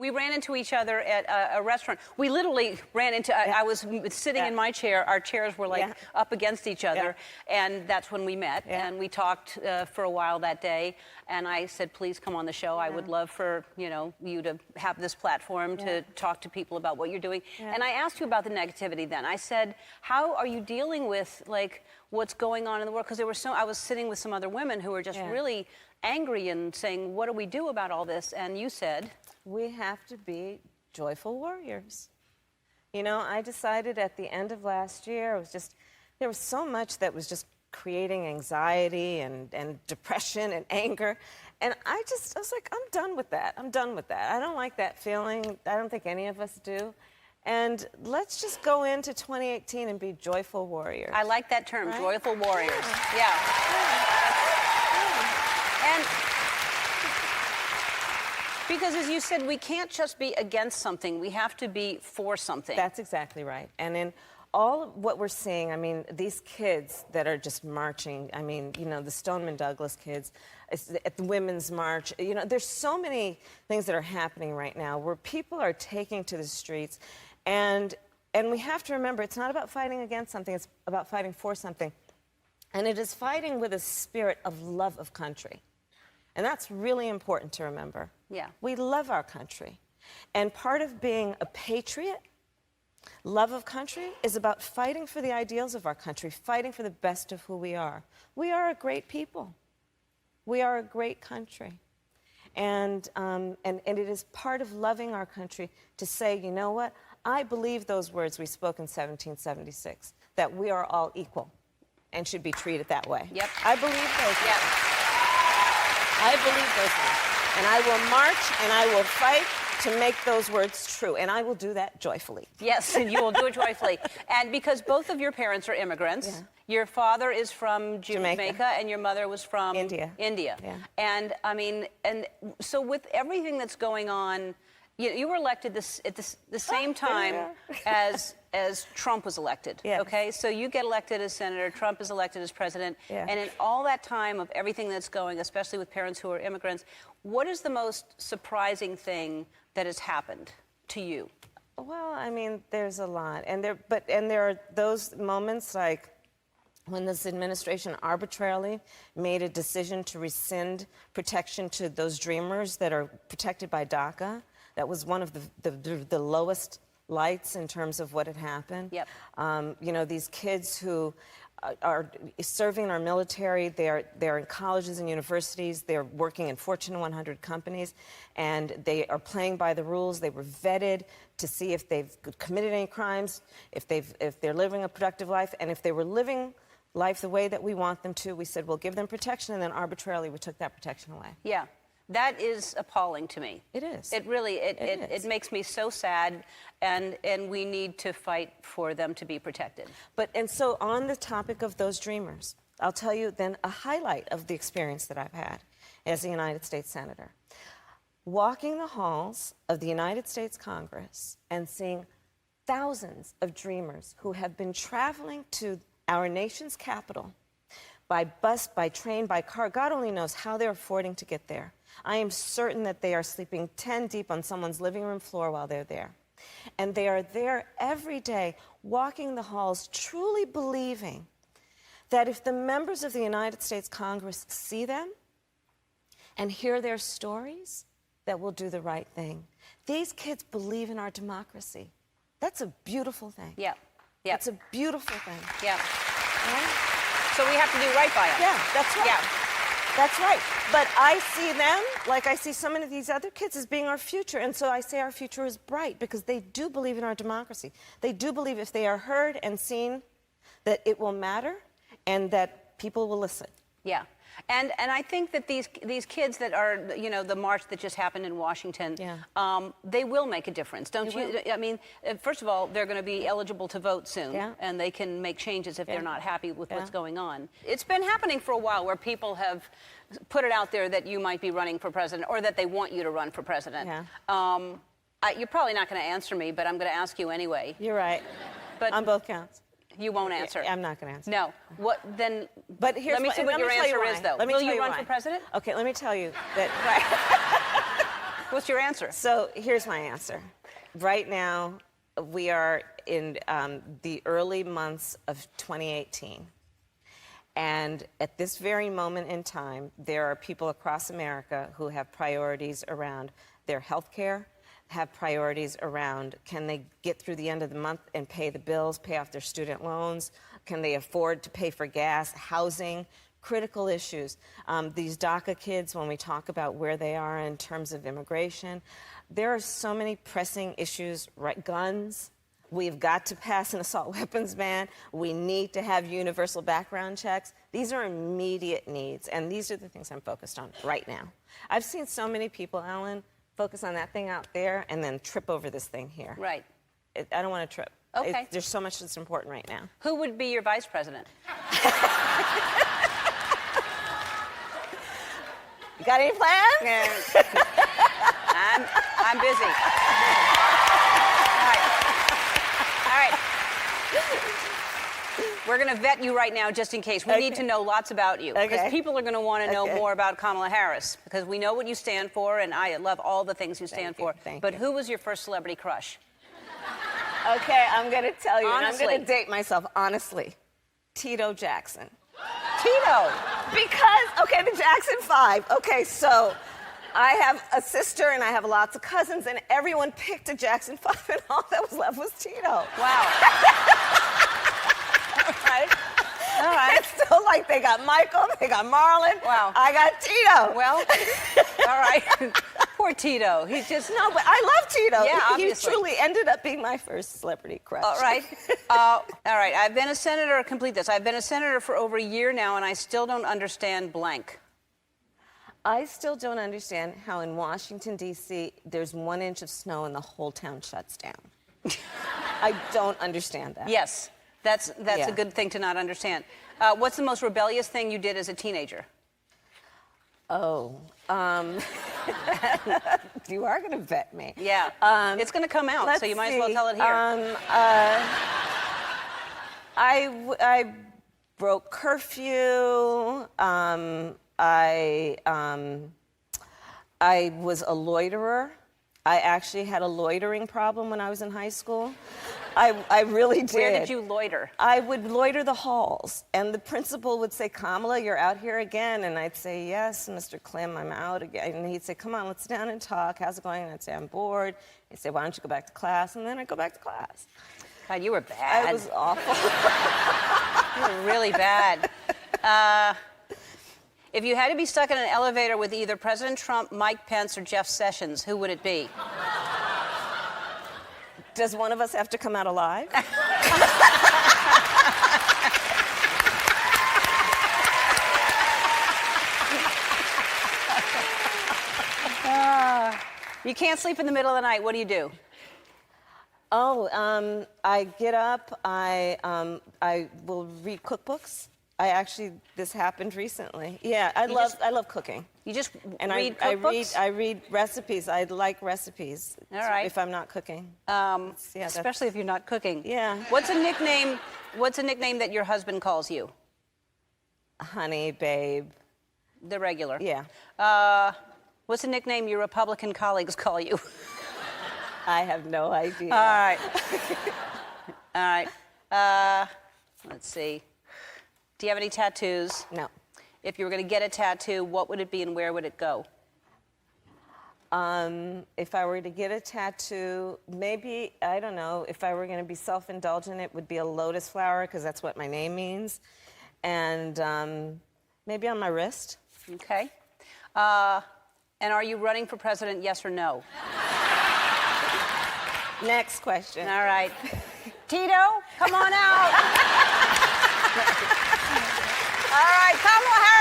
We ran into each other at a restaurant. We literally ran into, I was sitting in my chair. Our chairs were like up against each other. And that's when we met. And we talked for a while that day. And I said, please come on the show. I would love for, you to have this platform to talk to people about what you're doing. And I asked you about the negativity then. I said, how are you dealing with, like, what's going on in the world? Because I was sitting with some other women who were just really angry and saying, what do we do about all this? And you said, we have to be joyful warriors. You know, I decided at the end of last year, there was so much that was just creating anxiety and depression and anger. And I was like, I'm done with that. I'm done with that. I don't like that feeling. I don't think any of us do. And let's just go into 2018 and be joyful warriors. I like that term, joyful warriors. And because, as you said, we can't just be against something. We have to be for something. That's exactly right. And in all of what we're seeing, I mean, these kids that are just marching, I mean, the Stoneman Douglas kids, at the Women's March, there's so many things that are happening right now where people are taking to the streets. And we have to remember, it's not about fighting against something, it's about fighting for something. And it is fighting with a spirit of love of country. And that's really important to remember. Yeah. We love our country. And part of being a patriot, love of country, is about fighting for the ideals of our country, fighting for the best of who we are. We are a great people. We are a great country. And it is part of loving our country to say, you know what? I believe those words we spoke in 1776, that we are all equal and should be treated that way. Yep. I believe those words. I believe those words. And I will march and I will fight to make those words true. And I will do that joyfully. Yes, and you will do it joyfully. And because both of your parents are immigrants, your father is from Jamaica and your mother was from India. Yeah. And I mean, and so with everything that's going on, you were elected at the same time as Trump was elected. Okay, so you get elected as senator, Trump is elected as president, and in all that time of everything that's going, especially with parents who are immigrants, what is the most surprising thing that has happened to you? Well, I mean, there's a lot, and there are those moments like when this administration arbitrarily made a decision to rescind protection to those dreamers that are protected by DHAKA. That was one of the lowest lights in terms of what had happened. Yep. These kids who are serving in our military, they're in colleges and universities, they're working in Fortune 100 companies, and they are playing by the rules. They were vetted to see if they've committed any crimes, if they're living a productive life, and if they were living life the way that we want them to, we said, we'll give them protection, and then arbitrarily we took that protection away. Yeah. That is appalling to me. It is. It really, it makes me so sad, and we need to fight for them to be protected. And so on the topic of those dreamers, I'll tell you then a highlight of the experience that I've had as a United States Senator. Walking the halls of the United States Congress and seeing thousands of dreamers who have been traveling to our nation's capital by bus, by train, by car. God only knows how they're affording to get there. I am certain that they are sleeping 10 deep on someone's living room floor while they're there. And they are there every day, walking the halls, truly believing that if the members of the United States Congress see them and hear their stories, that we'll do the right thing. These kids believe in our democracy. That's a beautiful thing. Yeah. Yeah. It's a beautiful thing. Yeah. Right? So we have to do right by them. Yeah, that's right. Yeah. That's right. But I see them, like I see so many of these other kids, as being our future. And so I say our future is bright because they do believe in our democracy. They do believe if they are heard and seen that it will matter and that people will listen. Yeah. And I think that these kids that are, the march that just happened in Washington, they will make a difference, don't you? I mean, first of all, they're going to be eligible to vote soon, and they can make changes if they're not happy with what's going on. It's been happening for a while where people have put it out there that you might be running for president or that they want you to run for president. You're probably not going to answer me, but I'm going to ask you anyway. You're right. But on both counts. You won't answer. I'm not going to answer. No. What then? But here's let me see what your answer is, though. Will you run for president? Okay, let me tell you that. What's your answer? So here's my answer. Right now, we are in the early months of 2018. And at this very moment in time, there are people across America who have priorities around their health care, have priorities around can they get through the end of the month and pay the bills, pay off their student loans, can they afford to pay for gas, housing, critical issues. These DHAKA kids, when we talk about where they are in terms of immigration, there are so many pressing issues, right? Guns. We've got to pass an assault weapons ban. We need to have universal background checks. These are immediate needs, and these are the things I'm focused on right now. I've seen so many people, Ellen, focus on that thing out there and then trip over this thing here. Right. I don't want to trip. Okay. There's so much that's important right now. Who would be your vice president? You got any plans? I'm busy. All right. We're going to vet you right now just in case. We need to know lots about you. Because people are going to want to know more about Kamala Harris. Because we know what you stand for, and I love all the things you stand for. But who was your first celebrity crush? Okay, I'm going to tell you, Honestly. and I'm going to date myself, honestly. Tito Jackson. Tito. Because, okay, the Jackson 5. Okay, so I have a sister and I have lots of cousins, and everyone picked a Jackson 5, and all that was left was Tito. Wow. All right. It's still like they got Michael, they got Marlon. Wow. I got Tito. Well, all right. Poor Tito. He just... No, but I love Tito. Yeah, he obviously. truly ended up being my first celebrity crush. All right. All right. I've been a senator, complete this. I've been a senator for over a year now, and I still don't understand blank. I still don't understand how in Washington, D.C., there's 1 inch of snow and the whole town shuts down. I don't understand that. Yes. That's Yeah. a good thing to not understand. What's the most rebellious thing you did as a teenager? Oh, you are going to vet me. Yeah. It's going to come out, so you might as well tell it here. I broke curfew. I was a loiterer. I actually had a loitering problem when I was in high school. I really did. Where did you loiter? I would loiter the halls, and the principal would say, Kamala, you're out here again. And I'd say, yes, Mr. Klim, I'm out again. And he'd say, come on, let's sit down and talk. How's it going? And I'd say, I'm bored. He'd say, why don't you go back to class? And then I'd go back to class. God, you were bad. I was awful. You were really bad. If you had to be stuck in an elevator with either President Trump, Mike Pence, or Jeff Sessions, who would it be? Does one of us have to come out alive? You can't sleep in the middle of the night. What do you do? Oh, I get up. I will read cookbooks. This happened recently. Yeah, I love cooking. You just And read I cookbooks? I read recipes. I like recipes. All right. If I'm not cooking. Especially if you're not cooking. Yeah. What's a nickname that your husband calls you? Honey, babe. The regular. Yeah. What's a nickname your Republican colleagues call you? I have no idea. All right. All right. Let's see. Do you have any tattoos? No. If you were going to get a tattoo, what would it be and where would it go? If I were to get a tattoo, maybe, I don't know, if I were going to be self-indulgent, it would be a lotus flower, because that's what my name means. And maybe on my wrist. Okay. And are you running for president, yes or no? Next question. All right. Tito, come on out. All right, Kamala Harris.